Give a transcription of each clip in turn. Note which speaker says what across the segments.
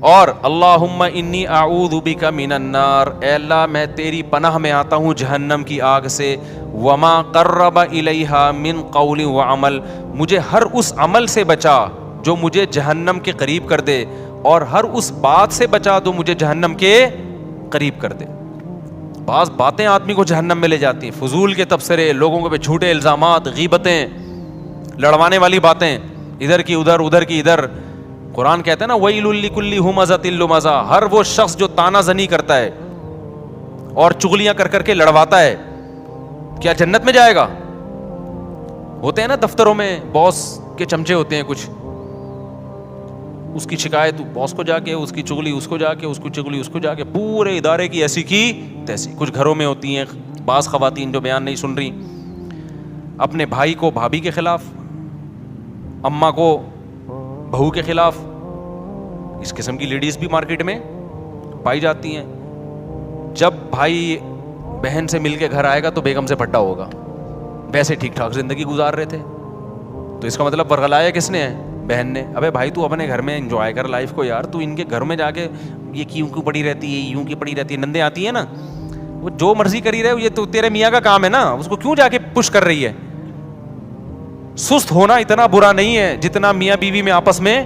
Speaker 1: اور اللہم انی اعوذ بک من النار، اے اللہ میں تیری پناہ میں آتا ہوں جہنم کی آگ سے، وما قرب الیہا من قول وعمل، مجھے ہر اس عمل سے بچا جو مجھے جہنم کے قریب کر دے، اور ہر اس بات سے بچا جو مجھے جہنم کے قریب کر دے۔ بعض باتیں آدمی کو جہنم میں لے جاتی ہیں، فضول کے تبصرے، لوگوں کے جھوٹے الزامات، غیبتیں، لڑوانے والی باتیں، ادھر کی ادھر ادھر کی ادھر۔ قرآن کہتا ہے نا ویل لکل ہمزۃ لمزہ، ہر وہ شخص جو تانا زنی کرتا ہے اور چغلیاں کر کر کے لڑواتا ہے، کیا جنت میں جائے گا؟ ہوتے ہیں نا دفتروں میں باس کے چمچے ہوتے ہیں کچھ، اس کی شکایت باس کو جا کے، اس کی چغلی اس کو جا کے، اس کی چغلی اس کو جا کے، پورے ادارے کی ایسی کی تیسی۔ کچھ گھروں میں ہوتی ہیں بعض خواتین جو بیان نہیں سن رہی، اپنے بھائی کو بھابھی کے خلاف، اماں کو بہو کے خلاف۔ اس قسم کی لیڈیز بھی مارکیٹ میں پائی جاتی ہیں۔ جب بھائی بہن سے مل کے گھر آئے گا تو بیگم سے پھٹا ہوگا، ویسے ٹھیک ٹھاک زندگی گزار رہے تھے، تو اس کا مطلب ورغلایا کس نے ہے؟ بہن نے۔ ابے بھائی تو اپنے گھر میں انجوائے کر لائف کو یار، تو ان کے گھر میں جا کے یہ کیوں پڑی رہتی ہے، یوں کی پڑی رہتی ہے، نندیں آتی ہیں نا، وہ جو مرضی کری رہے، یہ تو تیرے میاں کا کام ہے نا، اس کو کیوں جا کے پش کر رہی ہے؟ سست ہونا اتنا برا نہیں ہے جتنا میاں بیوی میں آپس میں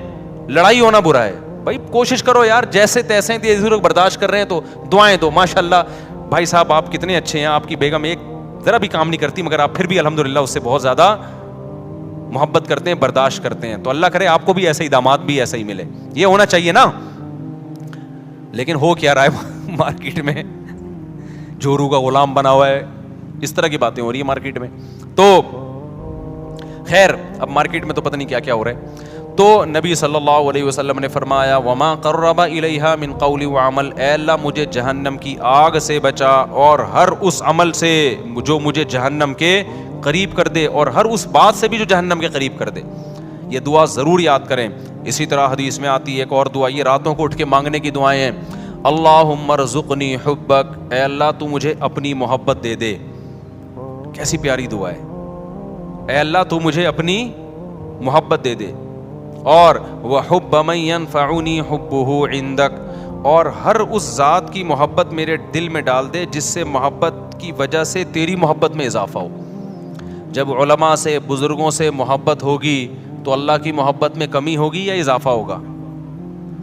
Speaker 1: لڑائی ہونا برا ہے۔ بھائی کوشش کرو یار، جیسے تیسے لوگ برداشت کر رہے ہیں تو دعائیں دو، ماشاءاللہ بھائی صاحب آپ کتنے اچھے ہیں، آپ کی بیگم ایک ذرا بھی کام نہیں کرتی مگر آپ پھر بھی الحمدللہ اس سے بہت زیادہ محبت کرتے ہیں، برداشت کرتے ہیں، تو اللہ کرے آپ کو بھی ایسے ہی داماد بھی ایسا ہی ملے، یہ ہونا چاہیے نا۔ لیکن ہو کیا رہا ہے مارکیٹ میں، جورو کا غلام بنا ہوا ہے، اس طرح کی باتیں ہو رہی ہے مارکیٹ میں۔ تو خیر اب مارکیٹ میں تو پتہ نہیں کیا کیا ہو رہا ہے۔ تو نبی صلی اللہ علیہ وسلم نے فرمایا وما قرب الیہا من قول وعمل، اے اللہ مجھے جہنم کی آگ سے بچا اور ہر اس عمل سے جو مجھے جہنم کے قریب کر دے، اور ہر اس بات سے بھی جو جہنم کے قریب کر دے۔ یہ دعا ضرور یاد کریں۔ اسی طرح حدیث میں آتی ہے ایک اور دعا، یہ راتوں کو اٹھ کے مانگنے کی دعائیں ہیں۔ اللہم ارزقنی حبک، اے اللہ تو مجھے اپنی محبت دے دے۔ کیسی پیاری دعا ہے، اے اللہ تو مجھے اپنی محبت دے دے، اور وحب من ينفعنی حبہ عندک، اور ہر اس ذات کی محبت میرے دل میں ڈال دے جس سے محبت کی وجہ سے تیری محبت میں اضافہ ہو۔ جب علماء سے بزرگوں سے محبت ہوگی تو اللہ کی محبت میں کمی ہوگی یا اضافہ ہوگا؟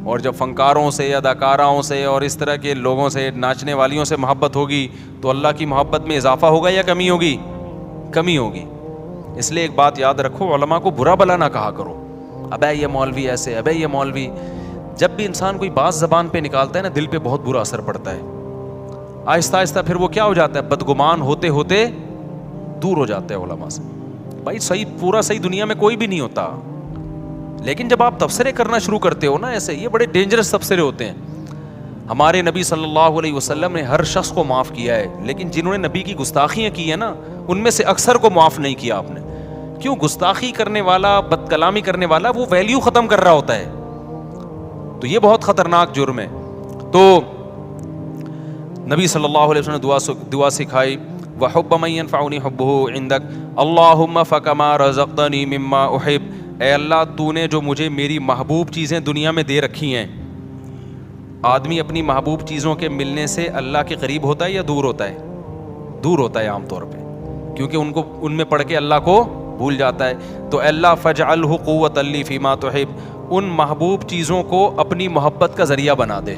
Speaker 1: اور جب فنکاروں سے یا اداکاراؤں سے اور اس طرح کے لوگوں سے، ناچنے والیوں سے محبت ہوگی تو اللہ کی محبت میں اضافہ ہوگا یا کمی ہوگی؟ کمی ہوگی۔ اس لیے ایک بات یاد رکھو، علماء کو برا بلا نہ کہا کرو، ابے یہ مولوی ایسے، ابے یہ مولوی۔ جب بھی انسان کوئی بات زبان پہ نکالتا ہے نا، دل پہ بہت برا اثر پڑتا ہے، آہستہ آہستہ پھر وہ کیا ہو جاتا ہے، بدگمان ہوتے ہوتے دور ہو جاتے ہیں علماء سے۔ بھائی صحیح، پورا صحیح دنیا میں کوئی بھی نہیں ہوتا، لیکن جب آپ تبصرے کرنا شروع کرتے ہو نا ایسے، یہ بڑے ڈینجرس تبصرے ہوتے ہیں۔ ہمارے نبی صلی اللہ علیہ وسلم نے ہر شخص کو معاف کیا ہے، لیکن جنہوں نے نبی کی گستاخیاں کی ہیں نا، ان میں سے اکثر کو معاف نہیں کیا آپ نے۔ کیوں؟ گستاخی کرنے والا، بد کلامی کرنے والا وہ ویلیو ختم کر رہا ہوتا ہے، تو یہ بہت خطرناک جرم ہے۔ تو نبی صلی اللہ علیہ وسلم نے دعا سکھائی، وحب من ينفعنی حبہ عندک، اللہم فکما رزقتنی مما احب، اے اللہ تو نے جو مجھے میری محبوب چیزیں دنیا میں دے رکھی ہیں۔ آدمی اپنی محبوب چیزوں کے ملنے سے اللہ کے قریب ہوتا ہے یا دور ہوتا ہے؟ دور ہوتا ہے عام طور پہ، کیونکہ ان میں پڑھ کے اللہ کو بھول جاتا ہے۔ تو اے اللہ فاجعلہ قوۃ لی فیما تحب، ان محبوب چیزوں کو اپنی محبت کا ذریعہ بنا دے۔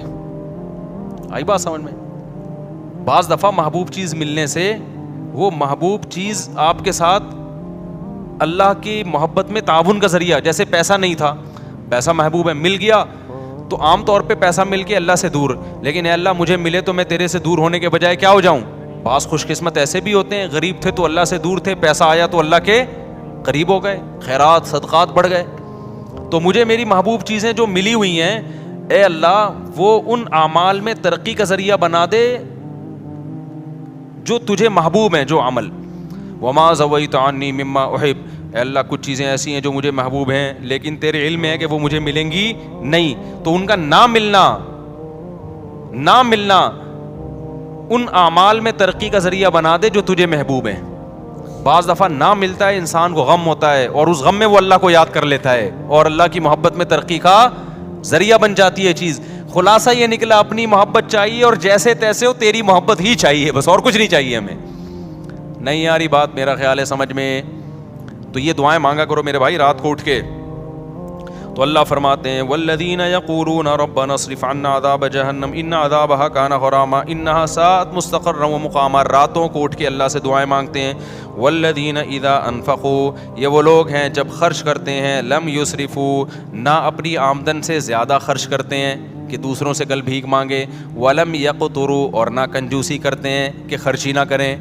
Speaker 1: آئی بات سمجھ میں؟ بعض دفعہ محبوب چیز ملنے سے وہ محبوب چیز آپ کے ساتھ اللہ کی محبت میں تعاون کا ذریعہ، جیسے پیسہ نہیں تھا، پیسہ محبوب ہے، مل گیا تو عام طور پہ پیسہ مل کے اللہ سے دور، لیکن اے اللہ مجھے ملے تو میں تیرے سے دور ہونے کے بجائے کیا ہو جاؤں؟ بعض خوش قسمت ایسے بھی ہوتے ہیں، غریب تھے تو اللہ سے دور تھے، پیسہ آیا تو اللہ کے قریب ہو گئے، خیرات صدقات بڑھ گئے۔ تو مجھے میری محبوب چیزیں جو ملی ہوئی ہیں، اے اللہ وہ ان اعمال میں ترقی کا ذریعہ بنا دے جو تجھے محبوب ہیں، جو عمل۔ وما زویت عنی مما احب، اے اللہ کچھ چیزیں ایسی ہیں جو مجھے محبوب ہیں لیکن تیرے علم ہے کہ وہ مجھے ملیں گی نہیں، تو ان کا نہ ملنا ان اعمال میں ترقی کا ذریعہ بنا دے جو تجھے محبوب ہیں۔ بعض دفعہ نہ ملتا ہے، انسان کو غم ہوتا ہے، اور اس غم میں وہ اللہ کو یاد کر لیتا ہے اور اللہ کی محبت میں ترقی کا ذریعہ بن جاتی ہے چیز. خلاصہ یہ نکلا اپنی محبت چاہیے اور جیسے تیسے ہو تیری محبت ہی چاہیے بس, اور کچھ نہیں چاہیے ہمیں. نہیں آ رہی بات میرا خیال ہے سمجھ میں؟ تو یہ دعائیں مانگا کرو میرے بھائی رات کو اٹھ کے. تو اللہ فرماتے ہیں والذین یقولون ربنا اصرف عنا عذاب جہنم ان عذابها کان غراما انها ساءت مستقرا ومقاما. راتوں کو اٹھ کے اللہ سے دعائیں مانگتے ہیں. والذین اذا انفقوا, یہ وہ لوگ ہیں جب خرچ کرتے ہیں, لم یسرفوا, نہ اپنی آمدن سے زیادہ خرچ کرتے ہیں کہ دوسروں سے کل بھیک مانگے, ولم یقتروا, اور نہ کنجوسی کرتے ہیں کہ خرچی نہ کریں.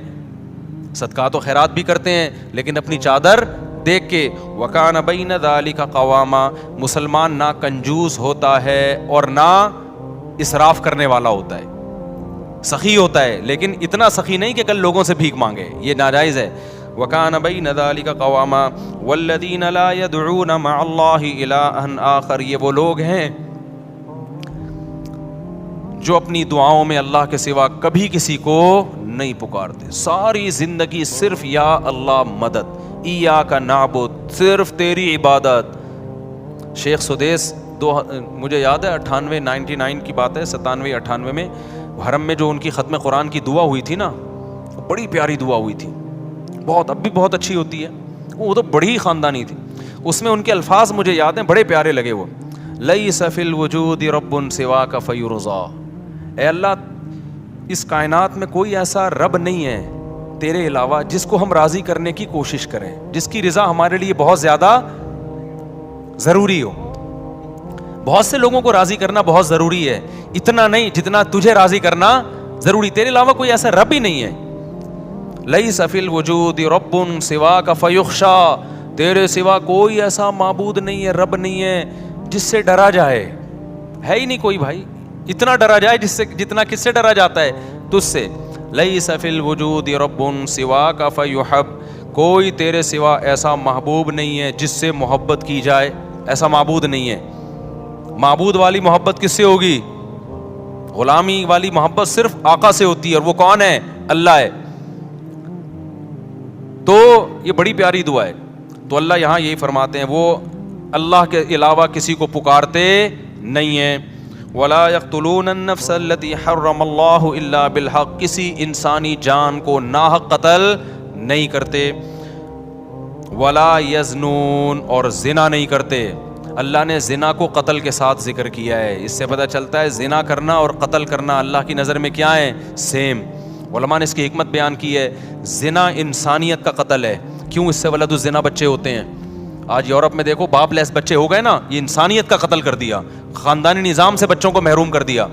Speaker 1: صدقات و خیرات بھی کرتے ہیں لیکن اپنی چادر دیکھ کے. وکان بین ذالک قواما, مسلمان نہ کنجوس ہوتا ہے اور نہ اسراف کرنے والا ہوتا ہے, سخی ہوتا ہے لیکن اتنا سخی نہیں کہ کل لوگوں سے بھیک مانگے, یہ ناجائز ہے. وکان بین ذالک قواما والذین لا یدعون مع اللہ الہا آخر, یہ وہ لوگ ہیں جو اپنی دعاؤں میں اللہ کے سوا کبھی کسی کو نہیں پکارتے. ساری زندگی صرف یا اللہ مدد, ایاک نعبد, صرف تیری عبادت. شیخ سدیس مجھے یاد ہے 99 کی بات ہے, 97-98 میں حرم میں جو ان کی ختم قرآن کی دعا ہوئی تھی نا, بڑی پیاری دعا ہوئی تھی, بہت اب بھی بہت اچھی ہوتی ہے, وہ تو بڑی ہی خاندانی تھی. اس میں ان کے الفاظ مجھے یاد ہیں, بڑے پیارے لگے وہ. لیس فی الوجود رب سواک فیرضا, اے اللہ اس کائنات میں کوئی ایسا رب نہیں ہے تیرے علاوہ جس کو ہم راضی کرنے کی کوشش کریں, جس کی رضا ہمارے لیے بہت زیادہ ضروری ہو. بہت سے لوگوں کو راضی کرنا بہت ضروری ہے, اتنا نہیں جتنا تجھے راضی کرنا ضروری. تیرے علاوہ کوئی ایسا رب ہی نہیں ہے. لیس فی الوجود رب سواک فیخشا, تیرے سوا کوئی ایسا معبود نہیں ہے, رب نہیں ہے جس سے ڈرا جائے. ہے ہی نہیں کوئی بھائی, اتنا ڈرا جائے جس سے جتنا کس سے ڈرا جاتا ہے, تجھ سے. لیس فی الوجود رب سواک فیحب, کوئی تیرے سوا ایسا محبوب نہیں ہے جس سے محبت کی جائے, ایسا معبود نہیں ہے. معبود والی محبت کس سے ہوگی؟ غلامی والی محبت صرف آقا سے ہوتی ہے, اور وہ کون ہے؟ اللہ ہے. تو یہ بڑی پیاری دعا ہے. تو اللہ یہاں یہی فرماتے ہیں وہ اللہ کے علاوہ کسی کو پکارتے نہیں ہیں. ولا يقتلون النفس التي حرم اللہ الا بالحق, کسی انسانی جان کو ناحق قتل نہیں کرتے. ولا یزنون, اور زنا نہیں کرتے. اللہ نے زنا کو قتل کے ساتھ ذکر کیا ہے, اس سے پتہ چلتا ہے زنا کرنا اور قتل کرنا اللہ کی نظر میں کیا ہے؟ سیم. علماء نے اس کی حکمت بیان کی ہے, زنا انسانیت کا قتل ہے. کیوں؟ اس سے ولد الزنا بچے ہوتے ہیں. آج یورپ میں دیکھو باپ لیس بچے ہو گئے نا, یہ انسانیت کا قتل کر دیا, خاندانی نظام سے بچوں کو محروم کر دیا.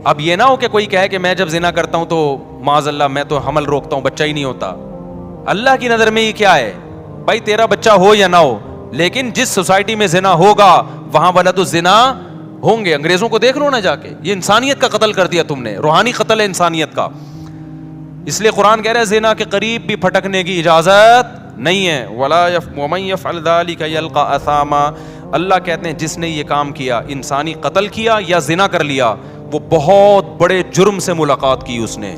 Speaker 1: اب یہ نہ ہو کہ کوئی کہے کہ میں جب زنا کرتا ہوں تو معاذ اللہ میں تو حمل روکتا ہوں, بچہ ہی نہیں ہوتا. اللہ کی نظر میں یہ کیا ہے بھائی, تیرا بچہ ہو یا نہ ہو, لیکن جس سوسائٹی میں زنا ہوگا وہاں ولد الزنا ہوں گے. انگریزوں کو دیکھ لو نا جا کے, یہ انسانیت کا قتل کر دیا تم نے, روحانی قتل ہے انسانیت کا. اس لیے قرآن کہہ رہا ہے زنا کے قریب بھی پھٹکنے کی اجازت نہیں ہے. وَمَن يَفْعَلْ ذَلِكَ يَلْقَ أَثَامًا, اللہ کہتے ہیں جس نے یہ کام کیا, انسانی قتل کیا یا زنا کر لیا, وہ بہت بڑے جرم سے ملاقات کی اس نے,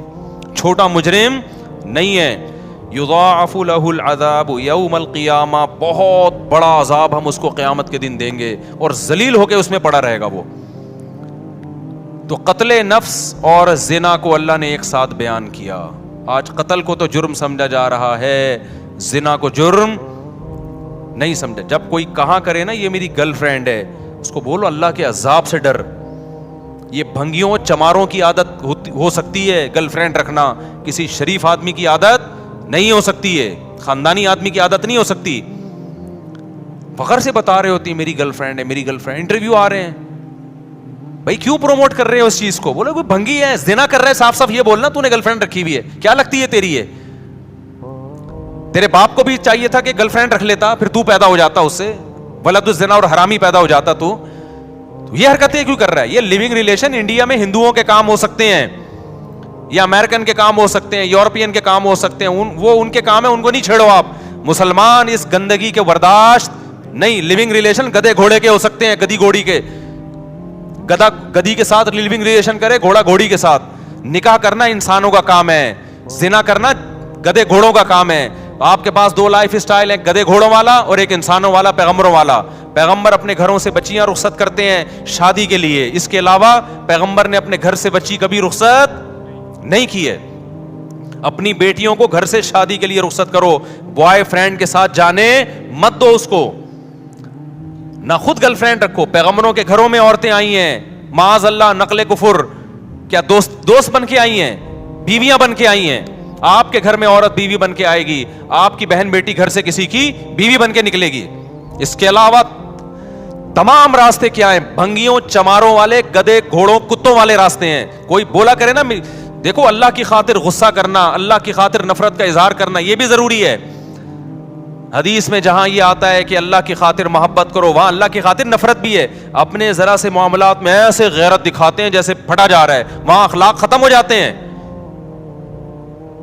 Speaker 1: چھوٹا مجرم نہیں ہے. یضاعف له العذاب یوم القیامہ, بہت بڑا عذاب ہم اس کو قیامت کے دن دیں گے اور ذلیل ہو کے اس میں پڑا رہے گا وہ. تو قتل نفس اور زنا کو اللہ نے ایک ساتھ بیان کیا. آج قتل کو تو جرم سمجھا جا رہا ہے, زنا کو جرم نہیں سمجھا. جب کوئی کہاں کرے نا یہ میری گرل فرینڈ ہے, اس کو بولو اللہ کے عذاب سے ڈر. یہ بھنگیوں چماروں کی عادت ہو سکتی ہے گرل فرینڈ رکھنا, کسی شریف آدمی کی عادت نہیں ہو سکتی ہے, خاندانی آدمی کی عادت نہیں ہو سکتی. فخر سے بتا رہے ہوتی میری گرل فرینڈ ہے, میری گرل فرینڈ. انٹرویو آ رہے ہیں, بھائی کیوں پروموٹ کر رہے ہیں اس چیز کو؟ بولے کوئی بھنگی ہے, زنا کر رہا ہے, صاف صاف یہ بولنا تو نے گرل فرینڈ رکھی ہوئی ہے, کیا لگتی ہے تیری ہے؟ تیرے باپ کو بھی چاہیے تھا کہ گرل فرینڈ رکھ لیتا, پھر تو پیدا ہو جاتا اس سے ولد الزنا اور حرامی پیدا ہو جاتا. تو یہ حرکتیں کیوں کر رہا ہے؟ یہ لیونگ ریلیشن انڈیا میں ہندوؤں کے کام ہو سکتے ہیں, یا امریکن کے کام ہو سکتے ہیں, یورپین کے کام ہو سکتے ہیں, وہ ان کے کام ہے, ان کو نہیں چھیڑو آپ. مسلمان اس گندگی کے برداشت نہیں. لیونگ ریلیشن گدے گھوڑے کے ہو سکتے ہیں, گدی گھوڑی کے, گدا گدی کے ساتھ لیونگ ریلیشن کرے, گھوڑا گھوڑی کے ساتھ. نکاح کرنا انسانوں کا کام ہے, زنا کرنا گدے گھوڑوں کا کام ہے. آپ کے پاس دو لائف اسٹائل ہے, گدے گھوڑوں والا اور ایک انسانوں والا, پیغمبروں والا. پیغمبر اپنے گھروں سے بچیاں رخصت کرتے ہیں شادی کے لیے, اس کے علاوہ پیغمبر نے اپنے گھر سے بچی کبھی رخصت نہیں کی ہے. اپنی بیٹیوں کو گھر سے شادی کے لیے رخصت کرو, بوائے فرینڈ کے ساتھ جانے مت دو اس کو, نہ خود گرل فرینڈ رکھو. پیغمبروں کے گھروں میں عورتیں آئی ہیں, معاذ اللہ نقل کفر, کیا دوست بن کے آئی ہیں, بیویاں بن کے آئی ہیں. آپ کے گھر میں عورت بیوی بن کے آئے گی, آپ کی بہن بیٹی گھر سے کسی کی بیوی بن کے نکلے گی. اس کے علاوہ تمام راستے کیا ہیں, بھنگیوں چماروں والے, گدے گھوڑوں کتوں والے راستے ہیں. کوئی بولا کرے نا, دیکھو اللہ کی خاطر غصہ کرنا, اللہ کی خاطر نفرت کا اظہار کرنا یہ بھی ضروری ہے. حدیث میں جہاں یہ آتا ہے کہ اللہ کی خاطر محبت کرو, وہاں اللہ کی خاطر نفرت بھی ہے. اپنے ذرا سے معاملات میں ایسے غیرت دکھاتے ہیں جیسے پھٹا جا رہا ہے, وہاں اخلاق ختم ہو جاتے ہیں.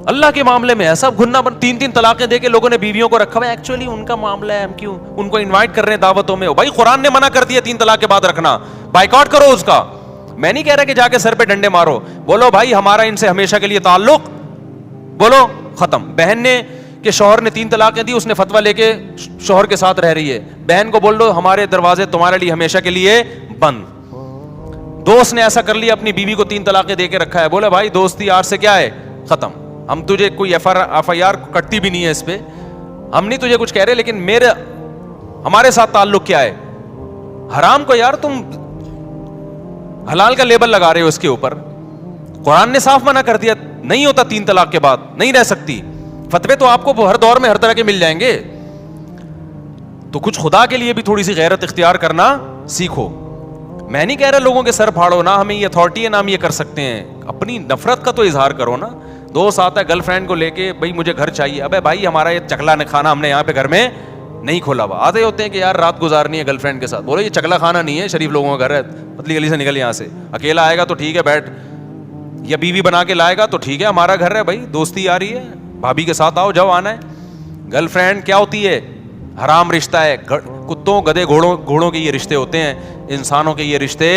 Speaker 1: اللہ کے معاملے میں ایسا گھننا بن, 3 طلاقیں دے کے لوگوں نے بیویوں کو رکھا ہوا ہے. ایکچولی ان کا معاملہ ہے, ہم کیوں ان کو انوائٹ کر رہے ہیں دعوتوں میں؟ بھائی قرآن نے منع کر دیا 3 طلاق کے بعد رکھنا, بائیکاٹ کرو اس کا. میں نہیں کہہ رہا کہ جا کے سر پہ ڈنڈے مارو, بولو بھائی ہمارا ان سے ہمیشہ کے لیے تعلق, بولو ختم. بہن نے کہ شوہر نے 3 طلاقیں دی, اس نے فتویٰ لے کے شوہر کے ساتھ رہ رہی ہے, بہن کو بول دو ہمارے دروازے تمہارے لیے ہمیشہ کے لیے بند. دوست نے ایسا کر لیا, اپنی بیوی کو 3 طلاقیں دے کے رکھا ہے, بولے بھائی دوستی آج سے کیا ہے ختم, ہم تجھے کوئی ایف آئی آر کٹتی بھی نہیں ہے اس پہ, ہم نہیں تجھے کچھ کہہ رہے, لیکن ہمارے ساتھ تعلق کیا ہے. حرام کو یار تم حلال کا لیبل لگا رہے ہو اس کے اوپر. قرآن نے صاف منع کر دیا, نہیں ہوتا 3 طلاق کے بعد, نہیں رہ سکتی. فتوے تو آپ کو ہر دور میں ہر طرح کے مل جائیں گے, تو کچھ خدا کے لیے بھی تھوڑی سی غیرت اختیار کرنا سیکھو. میں نہیں کہہ رہا لوگوں کے سر پھاڑو, نہ ہمیں یہ اتھارٹی ہے نہ ہم یہ کر سکتے ہیں. اپنی نفرت کا تو اظہار کرو نا. دوست آتا ہے گرل فرینڈ کو لے کے, بھائی مجھے گھر چاہیے, ابے بھائی ہمارا یہ چکلا کھانا ہم نے یہاں پہ گھر میں نہیں کھولا ہوا. آتے ہوتے ہیں کہ یار رات گزارنی ہے گرل فرینڈ کے ساتھ, بولو یہ چکلا کھانا نہیں ہے, شریف لوگوں کا گھر ہے, پتلی گلی سے نکل یہاں سے. اکیلا آئے گا تو ٹھیک ہے بیٹھ, یا بیوی بنا کے لائے گا تو ٹھیک ہے ہمارا گھر ہے بھائی, دوستی آ رہی ہے بھابھی کے ساتھ آؤ جاؤ آنا ہے. گرل فرینڈ کیا ہوتی ہے؟ حرام رشتہ ہے. کتوں گدے گھوڑوں کے یہ رشتے ہوتے ہیں, انسانوں کے یہ رشتے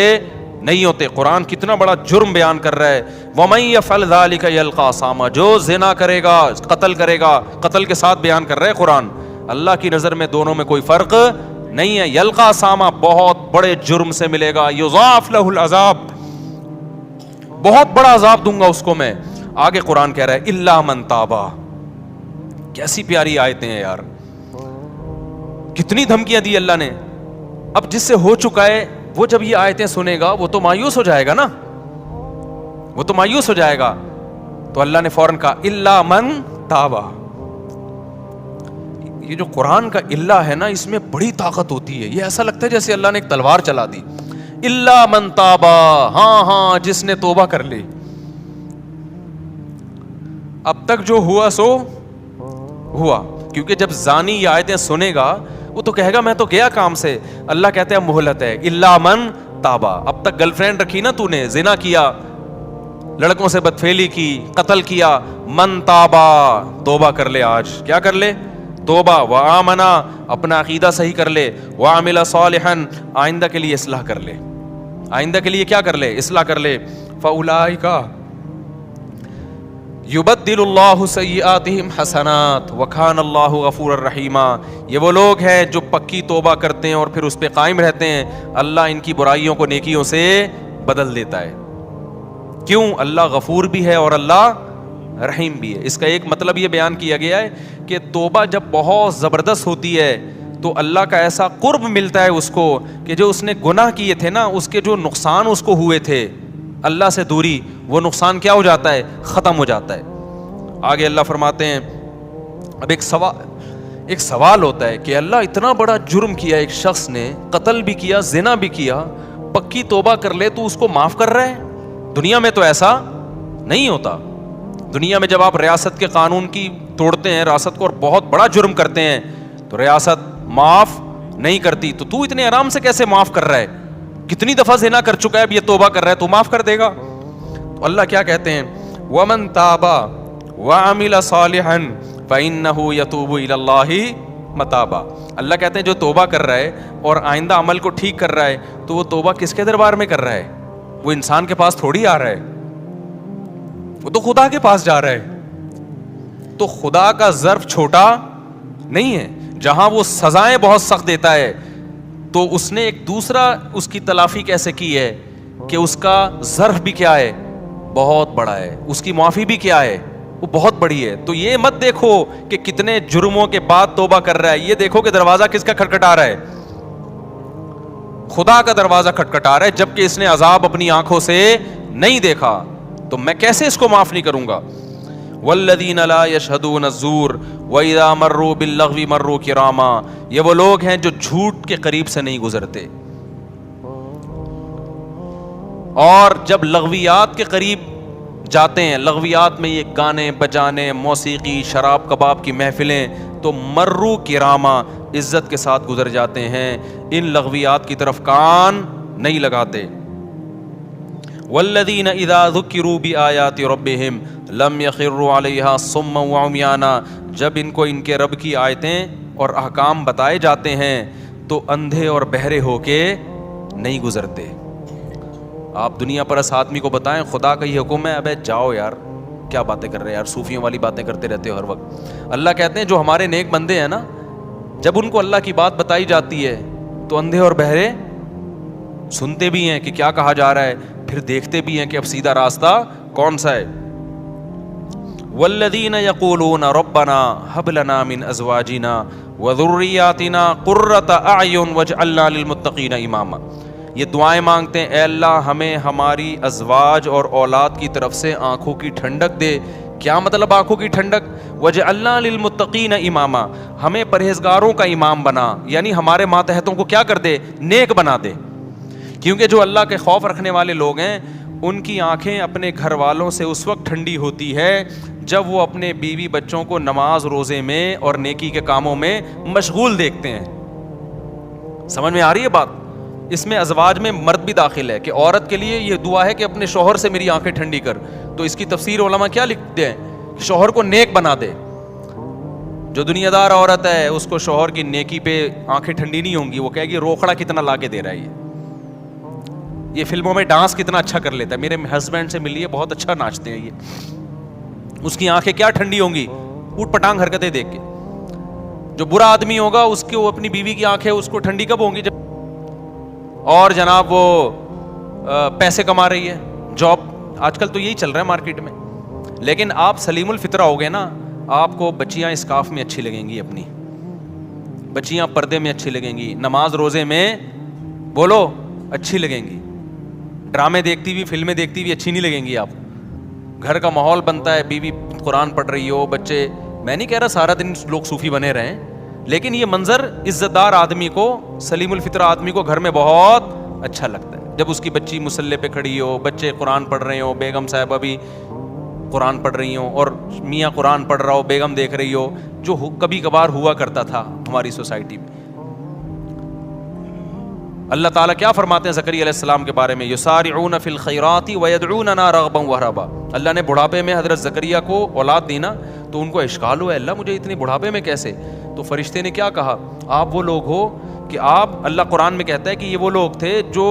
Speaker 1: نہیں ہوتے. قرآن کتنا بڑا جرم بیان کر رہا ہے, وَمَن يَفْعَلْ ذَلِكَ يَلْقَىٰ أَثَامًا, جو زنا کرے گا قتل کرے گا, قتل کے ساتھ بیان کر رہا ہے قرآن. اللہ کی نظر میں دونوں میں کوئی فرق نہیں ہے. یلقا ساما, بہت بڑے جرم سے ملے گا. یضاعف لہ العذاب, بہت بڑا عذاب دوں گا اس کو میں. آگے قرآن کہہ رہا ہے الا من تابا. کیسی پیاری آیتیں ہیں یار, کتنی دھمکیاں دی اللہ نے. اب جس سے ہو چکا ہے وہ جب یہ آیتیں سنے گا وہ تو مایوس ہو جائے گا نا, وہ تو مایوس ہو جائے گا. تو اللہ نے فوراً کہا الا من تابا. یہ جو قرآن کا اللہ ہے نا, اس میں بڑی طاقت ہوتی ہے. یہ ایسا لگتا ہے جیسے اللہ نے ایک تلوار چلا دی. الا من تابا, ہاں جس نے توبہ کر لی. اب تک جو ہوا سو ہوا, کیونکہ جب زانی یہ آیتیں سنے گا وہ تو کہے گا میں تو گیا کام سے. اللہ کہتے ہیں مہلت ہے, الا من تابا. اب تک گرل فرینڈ رکھی نا تو نے, زنا کیا, لڑکوں سے بدفعلی کی, قتل کیا, من تابا, توبہ کر لے. آج کیا کر لے؟ توبہ. وآمنا, اپنا عقیدہ صحیح کر لے. وعمل صالحا, آئندہ کے لیے اصلاح کر لے. آئندہ کے لیے کیا کر لے؟ اصلاح کر لے. فاولئک یبدل اللہ سیئاتہم حسنات وکان اللہ غفورا رحیما. یہ وہ لوگ ہیں جو پکی توبہ کرتے ہیں اور پھر اس پہ قائم رہتے ہیں. اللہ ان کی برائیوں کو نیکیوں سے بدل دیتا ہے. کیوں؟ اللہ غفور بھی ہے اور اللہ رحیم بھی ہے. اس کا ایک مطلب یہ بیان کیا گیا ہے کہ توبہ جب بہت زبردست ہوتی ہے تو اللہ کا ایسا قرب ملتا ہے اس کو کہ جو اس نے گناہ کیے تھے نا, اس کے جو نقصان اس کو ہوئے تھے, اللہ سے دوری, وہ نقصان کیا ہو جاتا ہے؟ ختم ہو جاتا ہے. آگے اللہ فرماتے ہیں, اب ایک سوال ہوتا ہے کہ اللہ اتنا بڑا جرم کیا ایک شخص نے, قتل بھی کیا, زنا بھی کیا, پکی توبہ کر لے تو اس کو معاف کر رہا ہے؟ دنیا میں تو ایسا نہیں ہوتا. دنیا میں جب آپ ریاست کے قانون کی توڑتے ہیں, ریاست کو, اور بہت بڑا جرم کرتے ہیں تو ریاست معاف نہیں کرتی. تو اتنے آرام سے کیسے معاف کر رہا ہے؟ کتنی دفعہ زنا کر چکا ہے, اب یہ توبہ کر رہا ہے تو معاف کر دے گا؟ تو اللہ کیا کہتے ہیں, وَمَن تَابَ وَعَمِلَ صَالِحًا فَإِنَّهُ يَتُوبُ إِلَى اللَّهِ مَتَابًا. اللہ کہتے ہیں جو توبہ کر رہا ہے اور آئندہ عمل کو ٹھیک کر رہا ہے تو وہ توبہ کس کے دربار میں کر رہا ہے؟ وہ انسان کے پاس تھوڑی آ رہا ہے, وہ تو خدا کے پاس جا رہا ہے. تو خدا کا ظرف چھوٹا نہیں ہے. جہاں وہ سزائیں بہت سخت دیتا ہے تو اس نے ایک دوسرا اس کی تلافی کیسے کی ہے کہ اس کا ظرف بھی کیا ہے, بہت بڑا ہے, اس کی معافی بھی کیا ہے, وہ بہت بڑی ہے. تو یہ مت دیکھو کہ کتنے جرموں کے بعد توبہ کر رہا ہے, یہ دیکھو کہ دروازہ کس کا کھٹکھٹا رہا ہے, خدا کا دروازہ کھٹکھٹا رہا ہے, جبکہ اس نے عذاب اپنی آنکھوں سے نہیں دیکھا. تو میں کیسے اس کو معاف نہیں کروں گا؟ والذین لا یشہدون الزور واذا مروا باللغو مروا کراما. یہ وہ لوگ ہیں جو جھوٹ کے قریب سے نہیں گزرتے, اور جب لغویات کے قریب جاتے ہیں, لغویات میں یہ گانے بجانے, موسیقی, شراب کباب کی محفلیں, تو مروا کراما, عزت کے ساتھ گزر جاتے ہیں, ان لغویات کی طرف کان نہیں لگاتے. والذین اذا ذکروا بآیات ربہم لم یخروا علیہا صما وعمیانا. جب ان کو ان کے رب کی آیتیں اور احکام بتائے جاتے ہیں تو اندھے اور بہرے ہو کے نہیں گزرتے. آپ دنیا پرست آدمی کو بتائیں خدا کا یہ حکم ہے, ابے جاؤ یار, کیا باتیں کر رہے ہیں یار, صوفیوں والی باتیں کرتے رہتے ہو ہر وقت. اللہ کہتے ہیں جو ہمارے نیک بندے ہیں نا, جب ان کو اللہ کی بات بتائی جاتی ہے تو اندھے اور بہرے سنتے بھی ہیں کہ کیا کہا جا رہا ہے, پھر دیکھتے بھی ہیں کہ اب سیدھا راستہ کون سا ہے. والذین یقولون ربنا ھب لنا من ازواجنا وذریاتنا قرۃ اعین واجعلنا للمتقین اماما. یہ دعائیں مانگتے ہیں, اے اللہ ہمیں ہماری ازواج اور اولاد کی طرف سے آنکھوں کی ٹھنڈک دے. کیا مطلب آنکھوں کی ٹھنڈک؟ وجعلنا للمتقین اماما, ہمیں پرہیزگاروں کا امام بنا, یعنی ہمارے ماتحتوں کو کیا کر دے, نیک بنا دے. کیونکہ جو اللہ کے خوف رکھنے والے لوگ ہیں ان کی آنکھیں اپنے گھر والوں سے اس وقت ٹھنڈی ہوتی ہے جب وہ اپنے بیوی بچوں کو نماز روزے میں اور نیکی کے کاموں میں مشغول دیکھتے ہیں. سمجھ میں آ رہی ہے بات؟ اس میں ازواج میں مرد بھی داخل ہے کہ عورت کے لیے یہ دعا ہے کہ اپنے شوہر سے میری آنکھیں ٹھنڈی کر. تو اس کی تفسیر علماء کیا لکھتے ہیں کہ شوہر کو نیک بنا دے. جو دنیا دار عورت ہے اس کو شوہر کی نیکی پہ آنکھیں ٹھنڈی نہیں ہوں گی, وہ کہے گی روکھڑا کتنا لا کے دے رہا ہے, یہ فلموں میں ڈانس کتنا اچھا کر لیتا ہے, میرے ہسبینڈ سے ملیے بہت اچھا ناچتے ہیں یہ. اس کی آنکھیں کیا ٹھنڈی ہوں گی, اوٹ پٹانگ حرکتیں دیکھ کے. جو برا آدمی ہوگا اس کی اپنی بیوی کی آنکھیں اس کو ٹھنڈی کب ہوں گی جب, اور جناب وہ پیسے کما رہی ہے, جاب, آج کل تو یہی چل رہا ہے مارکیٹ میں. لیکن آپ سلیم الفطرہ ہو گئے نا, آپ کو بچیاں اسکارف میں اچھی لگیں گی, اپنی بچیاں پردے میں اچھی لگیں گی, نماز روزے میں بولو اچھی لگیں گی, ڈرامے دیکھتی ہوئی فلمیں دیکھتی ہوئی اچھی نہیں لگیں گی. آپ گھر کا ماحول بنتا ہے, بیوی قرآن پڑھ رہی ہو, بچے, میں نہیں کہہ رہا سارا دن لوگ صوفی بنے رہیں, لیکن یہ منظر عزت دار آدمی کو, سلیم الفطرہ آدمی کو گھر میں بہت اچھا لگتا ہے جب اس کی بچی مصلی پہ کھڑی ہو, بچے قرآن پڑھ رہے ہو, بیگم صاحبہ بھی قرآن پڑھ رہی ہوں, اور میاں قرآن پڑھ رہا ہو, بیگم دیکھ رہی ہو, جو کبھی کبھار ہوا کرتا تھا ہماری سوسائٹی میں. اللہ تعالیٰ کیا فرماتے ہیں زکریا علیہ السلام کے بارے میں, یسارعون فی الخیرات ویدعوننا رغبا ورہبا. اللہ نے بڑھاپے میں حضرت زکریا کو اولاد دی نا, تو ان کو اشکال ہوا, اللہ مجھے اتنی بڑھاپے میں کیسے؟ تو فرشتے نے کیا کہا, آپ وہ لوگ ہو کہ آپ, اللہ قرآن میں کہتا ہے کہ یہ وہ لوگ تھے جو,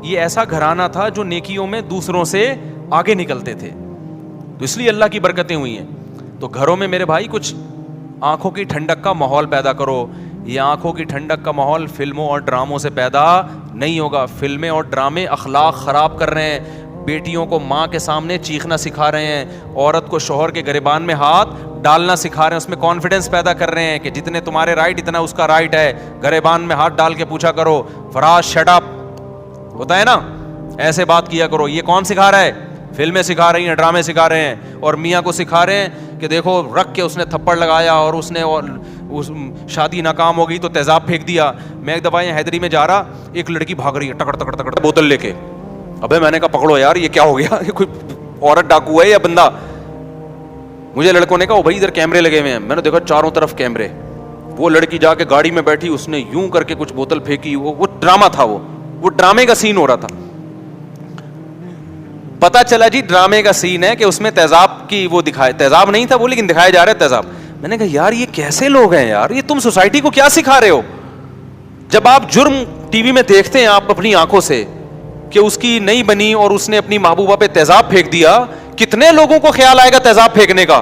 Speaker 1: یہ ایسا گھرانہ تھا جو نیکیوں میں دوسروں سے آگے نکلتے تھے, تو اس لیے اللہ کی برکتیں ہوئی ہیں. تو گھروں میں میرے بھائی کچھ آنکھوں کی ٹھنڈک کا ماحول پیدا کرو. یہ آنکھوں کی ٹھنڈک کا ماحول فلموں اور ڈراموں سے پیدا نہیں ہوگا. فلمیں اور ڈرامے اخلاق خراب کر رہے ہیں, بیٹیوں کو ماں کے سامنے چیخنا سکھا رہے ہیں, عورت کو شوہر کے گریبان میں ہاتھ ڈالنا سکھا رہے ہیں, اس میں کانفیڈنس پیدا کر رہے ہیں کہ جتنے تمہارے رائٹ اتنا اس کا رائٹ ہے. گریبان میں ہاتھ ڈال کے پوچھا کرو, فراز شٹ اپ, ہوتا ہے نا, ایسے بات کیا کرو. یہ کون سکھا رہا ہے؟ فلمیں سکھا رہی ہیں, ڈرامے سکھا رہے ہیں, اور میاں کو سکھا رہے ہیں کہ دیکھو رکھ کے اس نے تھپڑ لگایا اور اس نے شادی ناکام ہو گئی تو تیزاب پھینک دیا. میں ایک دفعہ یہاں حیدری میں جا رہا, ایک لڑکی بھاگ رہی ہے ٹکڑ ٹکڑ ٹکڑ بوتل لے کے. ابے میں نے کہا پکڑو یار, یہ کیا ہو گیا, یہ کوئی عورت ڈاکو ہے یا بندہ؟ مجھے لڑکوں نے کہا بھائی ادھر کیمرے لگے ہوئے ہیں. میں نے دیکھا چاروں طرف کیمرے. وہ لڑکی جا کے گاڑی میں بیٹھی, اس نے یوں کر کے کچھ بوتل پھینکی. وہ ڈرامہ تھا, وہ ڈرامے کا سین ہو رہا تھا. پتا چلا جی ڈرامے کا سین ہے کہ اس میں تیزاب کی وہ دکھائے, تیزاب نہیں تھا وہ, لیکن دکھایا جا رہا ہے تیزاب. میں نے کہا یار یہ کیسے لوگ ہیں یار, یہ تم سوسائٹی کو کیا سکھا رہے ہو؟ جب آپ جرم ٹی وی میں دیکھتے ہیں آپ اپنی آنکھوں سے کہ اس کی نہیں بنی اور اس نے اپنی محبوبہ پہ تیزاب پھینک دیا, کتنے لوگوں کو خیال آئے گا تیزاب پھینکنے کا؟